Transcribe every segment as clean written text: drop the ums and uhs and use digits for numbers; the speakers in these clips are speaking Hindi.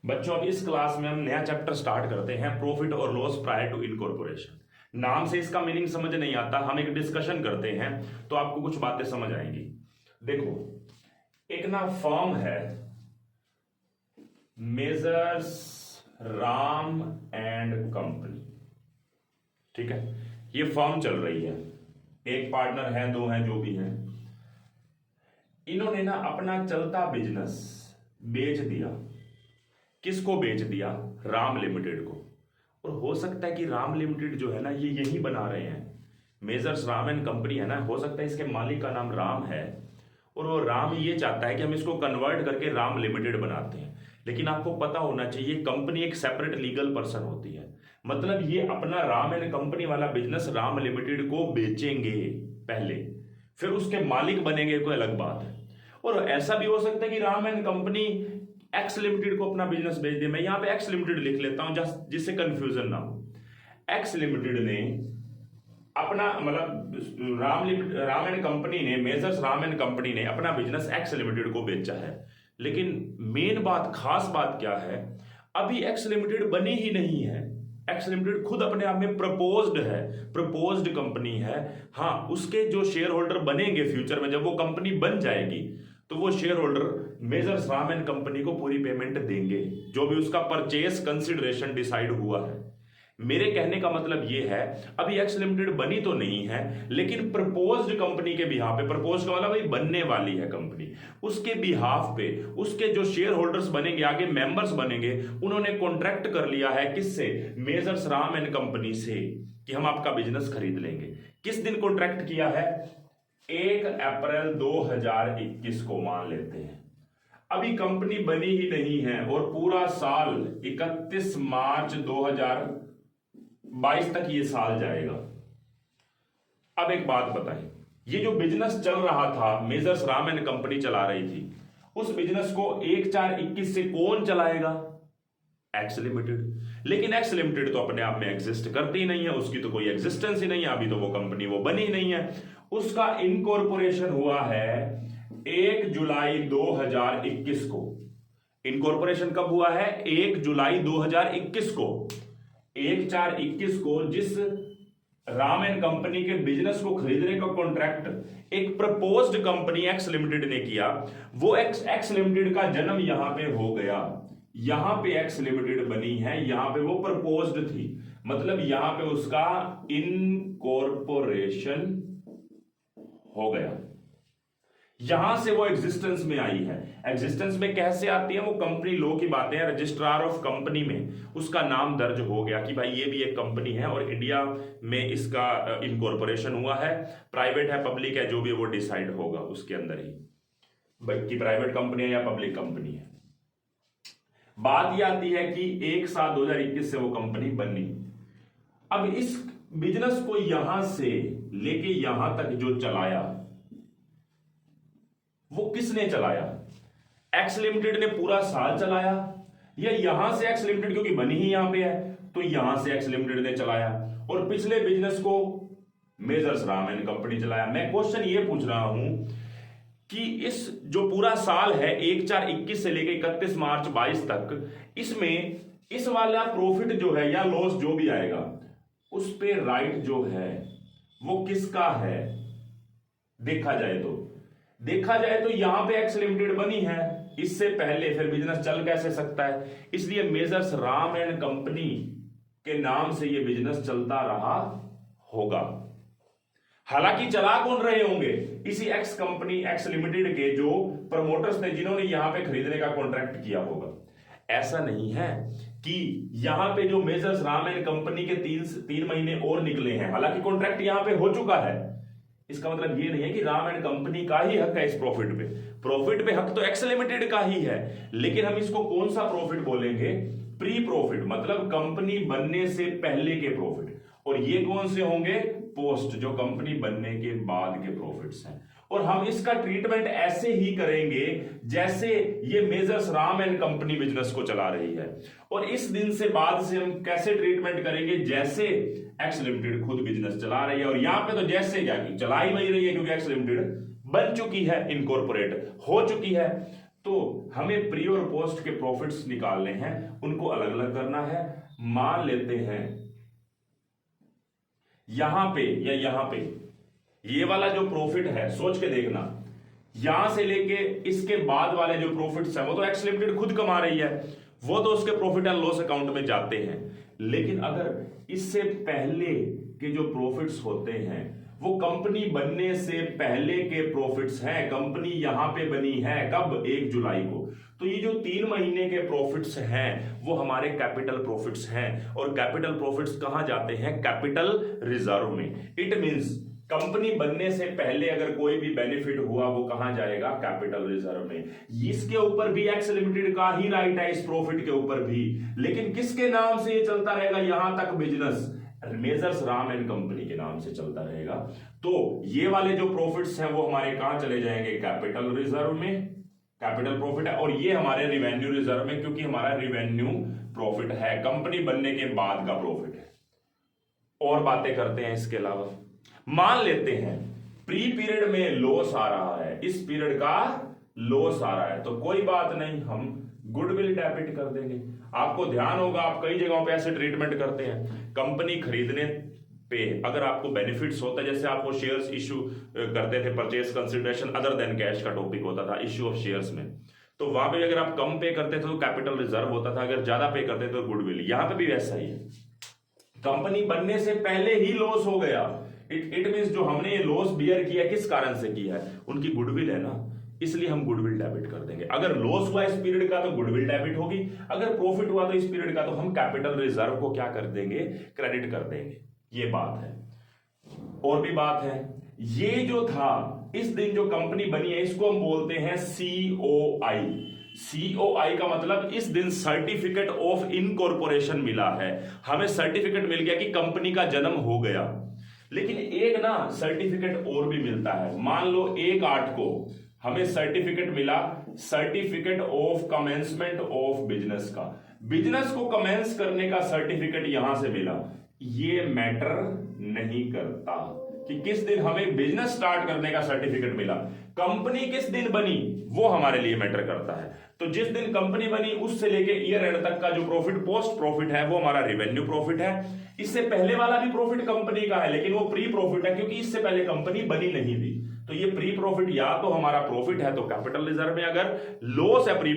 बच्चों अब इस क्लास में हम नया चैप्टर स्टार्ट करते हैं, प्रॉफिट और लॉस प्रायर टू इनकॉर्पोरेशन। नाम से इसका मीनिंग समझ नहीं आता, हम एक डिस्कशन करते हैं तो आपको कुछ बातें समझ आएंगी। देखो, एक ना फर्म है मेजर्स राम एंड कंपनी, ठीक है। ये फर्म चल रही है, एक पार्टनर है, दो हैं, जो भी हैं। इन्होंने ना अपना चलता बिजनेस बेच दिया। किसको बेच दिया? राम लिमिटेड को। और हो सकता है कि राम लिमिटेड जो है ना, ये यही बना रहे हैं, मेजर्स राम एंड कंपनी है ना, हो सकता है इसके मालिक का नाम राम है और वो राम ये चाहता है कि हम इसको कन्वर्ट करके राम लिमिटेड बनाते हैं। लेकिन आपको पता होना चाहिए, कंपनी एक सेपरेट लीगल पर्सन होती है। मतलब ये अपना राम एंड कंपनी वाला बिजनेस राम लिमिटेड को बेचेंगे पहले, फिर उसके मालिक बनेंगे, कोई अलग बात है। और ऐसा भी हो सकता है कि Ram and company x limited को अपना बिजनेस बेच दे। मैं यहां पे एक्स लिमिटेड लिख लेता हूं जिससे कंफ्यूजन ना हो। एक्स लिमिटेड ने अपना मतलब राम एंड कंपनी ने, मेजर्स राम एंड कंपनी ने अपना बिजनेस एक्स लिमिटेड को बेचा है। लेकिन मेन बात, खास बात क्या है, अभी एक्स लिमिटेड बनी ही नहीं है। एक्स लिमिटेड खुद अपने आप में प्रपोज्ड है, प्रपोज्ड कंपनी है। हाँ, उसके जो शेयर होल्डर बनेंगे फ्यूचर में, जब वो कंपनी बन जाएगी तो वो share holder measures Ram and company को पूरी पेमेंट देंगे, जो भी उसका परचेस कंसिडरेशन डिसाइड हुआ है। मेरे कहने का मतलब ये है, अभी एक्स लिमिटेड बनी तो नहीं है, लेकिन प्रपोज्ड कंपनी के बिहाफ पे, प्रपोज का मतलब भाई बनने वाली है कंपनी, उसके बिहाफ पे उसके जो शेयर होल्डर्स बनेंगे, आगे मेंबर्स बनेंगे, उन्होंने कॉन्ट्रैक्ट कर लिया है किससे? मेजर्स राम एंड कंपनी से, कि हम आपका बिजनेस खरीद लेंगे। किस दिन कॉन्ट्रैक्ट किया है? 1 अप्रैल 2021 को मान लेते हैं। अभी कंपनी बनी ही नहीं है और पूरा साल 31 मार्च 2022 तक ये साल जाएगा। अब एक बात बताएं, ये जो बिजनेस चल रहा था, मेजर्स राम एंड कंपनी चला रही थी, उस बिजनेस को 1/4/21 से कौन चलाएगा? X limited. लेकिन एक्स लिमिटेड तो अपने आप में एग्जिस्ट करती ही नहीं है, उसकी तो कोई एग्जिस्टेंस ही नहीं है, अभी तो वो कंपनी वो बनी ही नहीं है। उसका इनकॉर्पोरेशन हुआ है 1 जुलाई 2021 को। इनकॉर्पोरेशन कब हुआ है? 1 जुलाई 2021 को। 1/4/21 को जिस राम एंड कंपनी के बिजनेस को खरीदने का कॉन्ट्रैक्ट एक प्रपोज्ड कंपनी एक्स लिमिटेड ने किया, वो एक्स लिमिटेड का जन्म यहां पे हो गया। यहां पे एक्स लिमिटेड बनी है, यहां पे वो प्रपोज्ड थी, मतलब यहां पे उसका इनकॉर्पोरेशन हो गया। यहां से वो एग्जिस्टेंस में आई है। एग्जिस्टेंस में कैसे आती है? वो कंपनी लॉ की बातें हैं, रजिस्ट्रार ऑफ कंपनी में उसका नाम दर्ज हो गया कि भाई ये भी एक कंपनी है और इंडिया में इसका इनकॉर्पोरेशन हुआ है। प्राइवेट है, पब्लिक है, जो भी वो डिसाइड होगा उसके अंदर ही, भाई कि प्राइवेट कंपनी है या पब्लिक कंपनी है। बात यह आती है कि 1/7/2021 से वो कंपनी बनी। अब इस बिजनेस को यहां से लेके यहां तक जो चलाया, वो किसने चलाया? एक्स लिमिटेड ने पूरा साल चलाया, या यहां से एक्स लिमिटेड, क्योंकि बनी ही यहां पे है तो यहां से एक्स लिमिटेड ने चलाया, और पिछले बिजनेस को मेजर्स राम एंड कंपनी चलाया। मैं क्वेश्चन ये पूछ रहा हूं कि इस जो पूरा साल है 1/4/21 से लेकर 31 मार्च 22 तक, इसमें इस वाला प्रॉफिट जो है या लॉस जो भी आएगा, उस पे राइट जो है वो किसका है? देखा जाए तो यहां पे एक्स लिमिटेड बनी है, इससे पहले फिर बिजनेस चल कैसे सकता है? इसलिए मेजर्स राम एंड कंपनी के नाम से ये बिजनेस चलता रहा होगा। हालांकि चला कौन रहे होंगे? इसी एक्स कंपनी, एक्स लिमिटेड के जो प्रमोटर्स थे, जिन्होंने यहां पे खरीदने का कॉन्ट्रैक्ट किया होगा। ऐसा नहीं है कि यहां पे जो मेजर्स राम एंड कंपनी के 3 महीने और निकले हैं, हालांकि कॉन्ट्रैक्ट यहां पे हो चुका है। इसका मतलब ये नहीं है कि राम एंड कंपनी का ही हक है इस प्रॉफिट पे। प्रॉफिट पे हक तो एक्स लिमिटेड का ही है, लेकिन हम इसको कौन सा प्रॉफिट बोलेंगे? प्री प्रॉफिट, मतलब कंपनी बनने से पहले के प्रॉफिट। और ये कौन से होंगे? पोस्ट, जो कंपनी बनने के बाद के प्रॉफिट्स हैं। और हम इसका ट्रीटमेंट ऐसे ही करेंगे जैसे ये measures Ram and company business को चला रही है, और इस दिन से बाद से हम कैसे ट्रीटमेंट करेंगे? जैसे एक्स लिमिटेड खुद बिजनेस चला रही है। और यहां पे तो जैसे क्या कि चला ही वही रही है, क्योंकि एक्स लिमिटेड बन चुकी है, इनकॉर्पोरेट हो चुकी है। तो तो हमें प्री और पोस्ट के प्रॉफिट्स निकालने हैं, उनको अलग अलग करना है। मान लेते हैं यहां पे या यहां पे ये वाला जो प्रॉफिट है, सोच के देखना, यहां से लेके इसके बाद वाले जो प्रॉफिट्स हैं वो तो एक्स लिमिटेड खुद कमा रही है, वो तो उसके प्रॉफिट एंड लॉस अकाउंट में जाते हैं। लेकिन अगर इससे पहले के जो प्रॉफिट्स होते हैं वो कंपनी बनने से पहले के प्रॉफिट्स हैं, कंपनी यहां पे बनी है कब, 1 जुलाई को, तो ये जो 3 महीने के प्रॉफिट्स हैं वो हमारे कैपिटल प्रॉफिट्स हैं। और कैपिटल प्रॉफिट्स कहां जाते हैं, कैपिटल रिजर्व में। इट मींस कंपनी बनने से पहले अगर कोई भी बेनिफिट हुआ वो कहां जाएगा, कैपिटल रिजर्व में। इसके ऊपर भी एक्स लिमिटेड का ही राइट है, इस प्रॉफिट के ऊपर भी, लेकिन किसके नाम से ये चलता रहेगा, यहां तक business measures Ram and company के नाम से चलता रहेगा। तो ये वाले जो प्रॉफिट्स हैं वो हमारे कहां चले जाएंगे, कैपिटल रिजर्व में, कैपिटल प्रॉफिट है। और ये हमारे रिवेन्यू रिजर्व में, क्योंकि हमारा रिवेन्यू प्रॉफिट है, कंपनी बनने के बाद का प्रॉफिट है। और बातें करते हैं इसके अलावा, मान लेते हैं प्री पीरियड में लॉस आ रहा है, इस पीरियड का लॉस आ रहा है, तो कोई बात नहीं, हम गुडविल डेबिट कर देंगे। आपको ध्यान होगा आप कई जगहों पे ऐसे ट्रीटमेंट करते हैं, कंपनी खरीदने पे अगर आपको बेनिफिट्स होता है, जैसे आप वो शेयर्स इश्यू करते थे, purchase consideration other than cash का टॉपिक होता था इश्यू ऑफ शेयर्स में, तो वहां पे अगर आप कम पे करते थे तो कैपिटल रिजर्व होता था, अगर ज्यादा पे करते थे तो गुडविल। यहां पे भी वैसा ही है, कंपनी बनने से पहले ही लॉस हो गया, इट मींस जो हमने ये लॉस बियर किया किस कारण से किया है, उनकी गुडविल है ना, इसलिए हम गुडविल डेबिट कर देंगे। अगर लॉस हुआ इस पीरियड का तो गुडविल डेबिट होगी, अगर प्रॉफिट हुआ तो इस पीरियड का तो हम कैपिटल रिजर्व को क्या कर देंगे, क्रेडिट कर देंगे। ये बात है। और भी बात है, ये जो था इस दिन जो कंपनी बनी है इसको हम बोलते हैं COI। COI का मतलब इस दिन सर्टिफिकेट ऑफ इनकॉर्पोरेशन मिला है, हमें सर्टिफिकेट मिल गया कि कंपनी का जन्म हो गया। लेकिन एक ना सर्टिफिकेट और भी मिलता है, मान लो 1/8 को हमें सर्टिफिकेट मिला, certificate of commencement of business का, बिजनेस को कमेंस करने का सर्टिफिकेट यहां से मिला। ये मैटर नहीं करता कि किस दिन हमें बिजनेस स्टार्ट करने का सर्टिफिकेट मिला, कंपनी किस दिन बनी वो हमारे लिए मैटर करता है। तो जिस दिन कंपनी बनी उससे लेके ईयर एंड तक का जो प्रॉफिट पोस्ट प्रॉफिट है वो हमारा रेवेन्यू प्रॉफिट है। इससे पहले वाला भी प्रॉफिट कंपनी का है, लेकिन वो प्री प्रॉफिट है क्योंकि इससे पहले कंपनी बनी नहीं थी। तो ये प्री प्रॉफिट या तो हमारा प्रॉफिट है तो कैपिटल रिजर्व में, अगर लॉस है प्री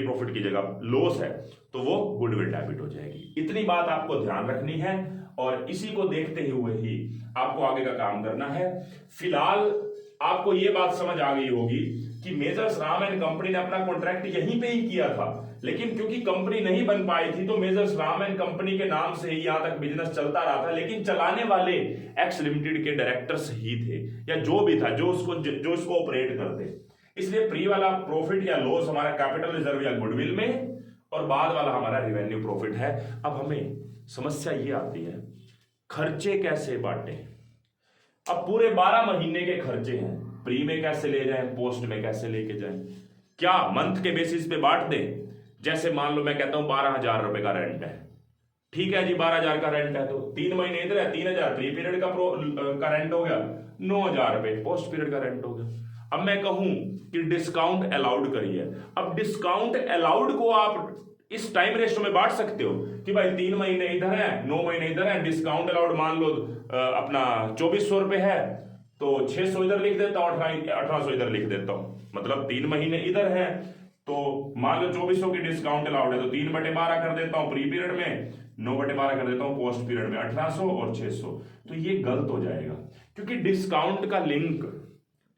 प्रॉफिट की जगह लॉस है तो वो गुडविल डेबिट हो जाएगी। इतनी बात आपको ध्यान रखनी है और इसी को देखते हुए ही आपको आगे का काम करना है। फिलहाल आपको ये बात समझ आ गई होगी कि मेजर्स राम एंड कंपनी ने अपना कॉन्ट्रैक्ट यहीं पे ही किया था, लेकिन क्योंकि कंपनी नहीं बन पाई थी तो मेजर्स राम एंड कंपनी के नाम से ही यहां तक बिजनेस चलता रहा था, लेकिन चलाने वाले एक्स लिमिटेड के डायरेक्टर्स ही थे या जो भी था जो इसको ऑपरेट करते। इसलिए प्री वाला प्रॉफिट या लॉस हमारा कैपिटल रिजर्व या गुडविल में और बाद वाला हमारा रेवेन्यू प्रॉफिट है। अब हमें समस्या ये आती है खर्चे कैसे बांटे। अब पूरे 12 महीने के खर्चे हैं, प्री में कैसे ले जाएं, पोस्ट में कैसे लेके जाएं, क्या मंथ के बेसिस पे बांट दें। जैसे मान लो मैं कहता हूं 12,000 रुपए का रेंट है, ठीक है जी 12,000 का रेंट है तो 3 महीने इधर है, 3,000 प्री पीरियड का रेंट हो गया, 9,000 रुपए पोस्ट पीरियड का रेंट हो गया। अब मैं कहूं कि डिस्काउंट अलाउड करिए, अब डिस्काउंट अलाउड को आप इस टाइम रेशो में बांट सकते हो कि भाई 3 महीने इधर है 9 महीने इधर है, डिस्काउंट अलाउड मान लो अपना 2400 रुपए है तो 600 इधर लिख देता हूं, 1800 इधर लिख देता हूं, मतलब 3 महीने इधर है तो मान लो 2400 की डिस्काउंट अलाउड है तो 3/12 कर देता हूं प्री पीरियड में, 9/12 कर देता हूं पोस्ट पीरियड में, 1800 और 600। तो ये गलत हो जाएगा क्योंकि डिस्काउंट का लिंक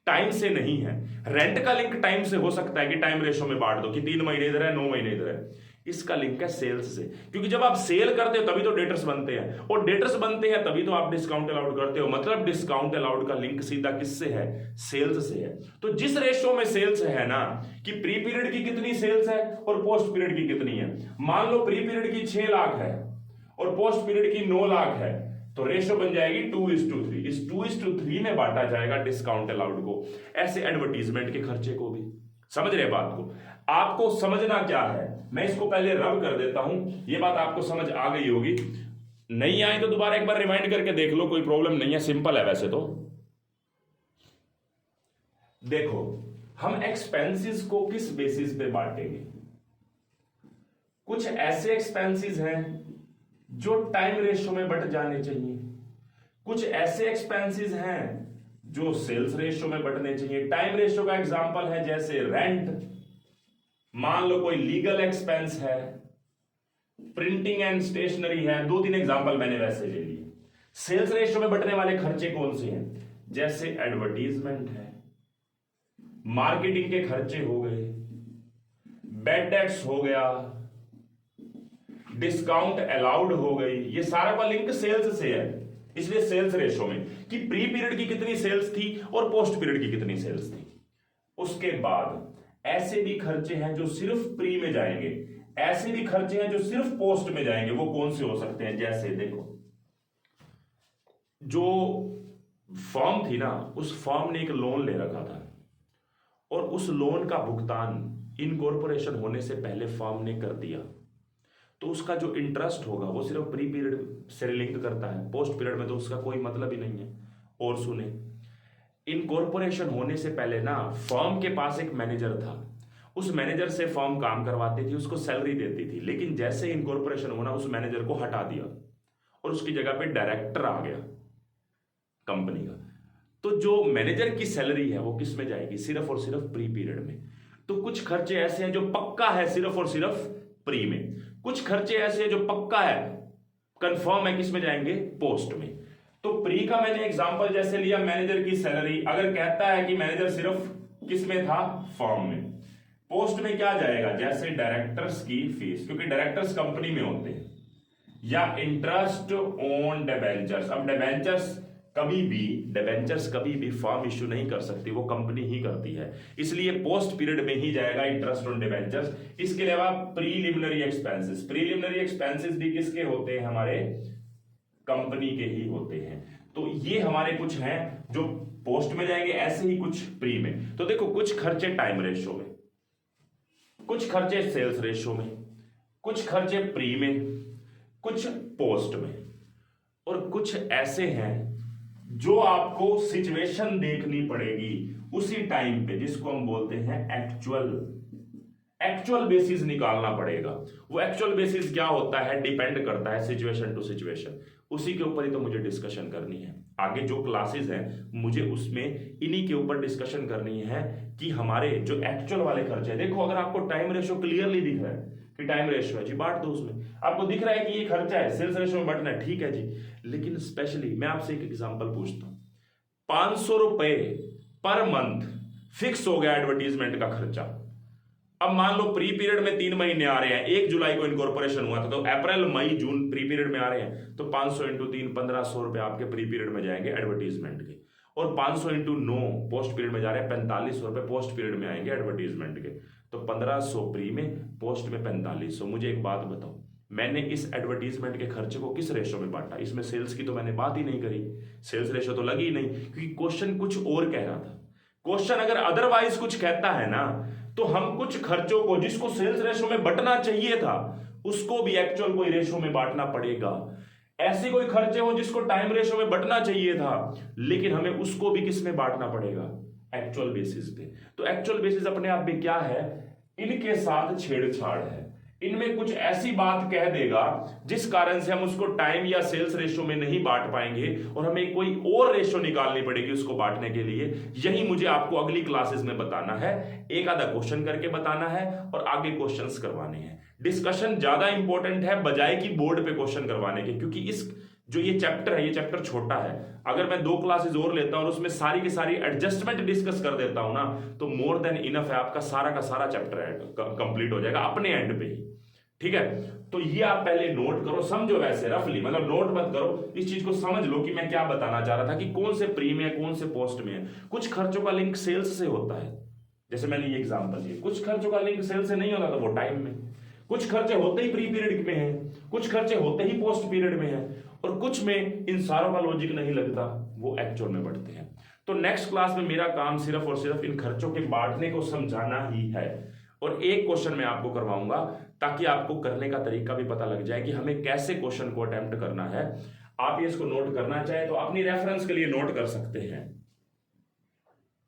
टाइम से नहीं है, रेंट का लिंक टाइम से हो सकता है कि टाइम रेशो में बांट दो कि 3 महीने इधर है 9 महीने इधर है, इसका लिंक है सेल्स से, क्योंकि जब आप सेल करते हो तभी तो डेटर्स बनते हैं और डेटर्स बनते हैं तभी तो आप डिस्काउंट अलाउड करते हो, मतलब डिस्काउंट अलाउड का लिंक सीधा किससे है, सेल्स से है। तो जिस रेशो में सेल्स है ना कि प्री पीरियड की कितनी सेल्स है और पोस्ट पीरियड की कितनी है, मान लो प्री पीरियड की 6 लाख है और पोस्ट पीरियड की 9 लाख है तो रेशो बन जाएगी 2:3, इस 2:3 में बांटा जाएगा डिस्काउंट अलाउड को, ऐसे एडवर्टीजमेंट के खर्चे को भी। समझ रहे बात को, आपको समझना क्या है, मैं इसको पहले रब कर देता हूं, ये बात आपको समझ आ गई होगी, नहीं आई तो दोबारा एक बार रिमाइंड करके देख लो, कोई प्रॉब्लम नहीं है, सिंपल है वैसे तो। देखो हम एक्सपेंसेस को किस बेसिस पे बांटेंगे? कुछ ऐसे एक्सपेंसेस हैं जो टाइम रेशियो में बट जाने चाहिए, कुछ ऐसे एक्सपेंसेस हैं जो सेल्स रेशियो में बटने चाहिए। टाइम रेशियो का एग्जांपल है जैसे रेंट, मान लो कोई लीगल एक्सपेंस है, प्रिंटिंग एंड स्टेशनरी है, 2-3 एग्जांपल मैंने वैसे ले लिए। सेल्स रेशियो में बटने वाले खर्चे कौन से हैं? जैसे एडवर्टीजमेंट है, मार्केटिंग के खर्चे हो गए, बैड डेट्स हो गया, डिस्काउंट अलाउड हो गई, ये सारा का लिंक सेल्स से है। इसलिए सेल्स रेशियो में कि प्री पीरियड की कितनी सेल्स थी और पोस्ट पीरियड की कितनी सेल्स थी। उसके बाद ऐसे भी खर्चे हैं जो सिर्फ प्री में जाएंगे, ऐसे भी खर्चे हैं जो सिर्फ पोस्ट में जाएंगे। वो कौन से हो सकते हैं? जैसे देखो, जो फर्म थी ना, उस फर्म ने एक लोन ले रखा था और उस लोन का भुगतान इनकॉर्पोरेशन होने से पहले फर्म ने कर दिया, तो उसका जो इंटरेस्ट होगा वो सिर्फ प्री पीरियड से लिंक करता है, पोस्ट पीरियड में तो उसका कोई मतलब ही नहीं है। और सुने, इनकॉर्पोरेशन होने से पहले ना फर्म के पास एक मैनेजर था, उस मैनेजर से फर्म काम करवाती थी, उसको सैलरी देती थी। लेकिन जैसे इनकॉर्पोरेशन होना, उस मैनेजर को हटा दिया और उसकी जगह पे डायरेक्टर आ गया कंपनी का। तो जो मैनेजर की सैलरी है वो किस में जाएगी? सिर्फ और सिर्फ प्री पीरियड में। तो कुछ खर्चे ऐसे हैं जो पक्का है सिर्फ और सिर्फ प्री में, कुछ खर्चे ऐसे हैं जो पक्का है, कंफर्म है, किस में जाएंगे? पोस्ट में। तो प्री का मैंने एग्जांपल जैसे लिया, मैनेजर की सैलरी, अगर कहता है कि मैनेजर सिर्फ किस में था? फर्म में। पोस्ट में क्या जाएगा? जैसे डायरेक्टर्स की फीस, क्योंकि डायरेक्टर्स कंपनी में होते हैं, या इंटरेस्ट ऑन डिबेंचर्स। अब डिबेंचर्स कभी भी फर्म इश्यू नहीं कर सकती, वो कंपनी ही करती है, इसलिए पोस्ट पीरियड में ही जाएगा इंटरेस्ट ऑन डिबेंचर्स। इसके अलावा प्रीलिमिनरी एक्सपेंसेस, प्रीलिमिनरी एक्सपेंसेस भी किसके होते हैं? हमारे कंपनी के ही होते हैं। तो ये हमारे कुछ हैं जो पोस्ट में जाएंगे, ऐसे ही कुछ प्री में। तो देखो, कुछ खर्चे टाइम रेशियो में, कुछ खर्चे सेल्स रेशियो में, कुछ खर्चे प्री में, कुछ पोस्ट में, और कुछ ऐसे हैं जो आपको सिचुएशन देखनी पड़ेगी उसी टाइम पे, जिसको हम बोलते हैं एक्चुअल बेसिस निकालना पड़ेगा। वो एक्चुअल बेसिस क्या होता है? डिपेंड करता है सिचुएशन टू सिचुएशन। उसी के ऊपर ही तो मुझे डिस्कशन करनी है। आगे जो क्लासेस हैं मुझे उसमें इन्हीं के ऊपर डिस्कशन करनी है कि हमारे जो एक्चुअल वाले खर्चे हैं। देखो, अगर आपको टाइम रेशियो क्लियरली दिख रहा है कि टाइम रेशियो है जी, बांट दो उसमें। आपको दिख रहा है कि ये खर्चा है, सेल्स रेशियो में बांटना है, ठीक है जी। लेकिन स्पेशली मैं आपसे एक एग्जांपल पूछता हूं, 500 रुपए पर मंथ फिक्स हो गया एडवर्टीजमेंट का खर्चा। अब मान लो प्री पीरियड में 3 महीने आ रहे हैं, 1 जुलाई को इनकॉर्पोरेशन हुआ था, तो अप्रैल मई जून प्री पीरियड में आ रहे हैं, तो 500 इंटू 3 1500 रुपए आपके प्री पीरियड में जाएंगे एडवर्टीजमेंट के, और 500 इंटू 9 पोस्ट पीरियड में जा रहे हैं, 4500 रुपए पोस्ट पीरियड में आएंगे एडवर्टीजमेंट के। तो 1500 प्री में, पोस्ट में 4500। मुझे एक बात बताओ, मैंने इस एडवर्टीजमेंट के खर्चे को किस रेशो में बांटा? इसमें सेल्स की तो मैंने बात ही नहीं करी, सेल्स रेशो तो लगी ही नहीं, क्योंकि क्वेश्चन कुछ और कह रहा था। क्वेश्चन अगर अदरवाइज कुछ कहता है ना, तो हम कुछ खर्चों को जिसको सेल्स रेशो में बंटना चाहिए था, उसको भी एक्चुअल कोई रेशो में बांटना पड़ेगा। ऐसे कोई खर्चे हो जिसको टाइम रेशो में बंटना चाहिए था, लेकिन हमें उसको भी किस में बांटना पड़ेगा? एक्चुअल बेसिस पे। तो एक्चुअल बेसिस अपने आप में क्या है? इनके साथ छेड़छाड़ है, इनमें कुछ ऐसी बात कह देगा जिस कारण से हम उसको टाइम या सेल्स रेशो में नहीं बांट पाएंगे, और हमें कोई और रेशो निकालनी पड़ेगी उसको बांटने के लिए। यही मुझे आपको अगली क्लासेस में बताना है, एक आधा क्वेश्चन करके बताना है और आगे क्वेश्चंस करवाने हैं। डिस्कशन ज्यादा इंपॉर्टेंट है बजाय कि बोर्ड पे क्वेश्चन करवाने के, क्योंकि इस जो ये चैप्टर है, ये चैप्टर छोटा है। अगर मैं 2 क्लासेस और लेता हूं और उसमें सारी की सारी एडजस्टमेंट डिस्कस कर देता हूं ना, तो मोर देन इनफ है, आपका सारा का सारा चैप्टर कंप्लीट हो जाएगा अपने एंड पे ही। ठीक है, तो ये आप पहले नोट करो, समझो वैसे रफली, मतलब नोट मत करो, इस चीज को समझ लो कि मैं क्या बताना चाह रहा था, कि कौन से प्री में है, कौन से पोस्ट में है। कुछ खर्चों का लिंक सेल्स से होता है, जैसे मैंने ये एग्जांपल दिया। कुछ खर्चों का लिंक सेल्स से नहीं होता, तो वो टाइम में। कुछ खर्चे होते ही प्री पीरियड में है, कुछ खर्चे होते ही पोस्ट पीरियड में है, और कुछ में इन सारों का लॉजिक नहीं लगता, वो एक्चुअल में बढ़ते हैं। तो नेक्स्ट क्लास में मेरा काम सिर्फ और सिर्फ इन खर्चों के बांटने को समझाना ही है, और एक क्वेश्चन मैं आपको करवाऊंगा ताकि आपको करने का तरीका भी पता लग जाए कि हमें कैसे क्वेश्चन को अटेम्प्ट करना है। आप ये इसको नोट करना चाहे तो अपनी रेफरेंस के लिए नोट कर सकते हैं।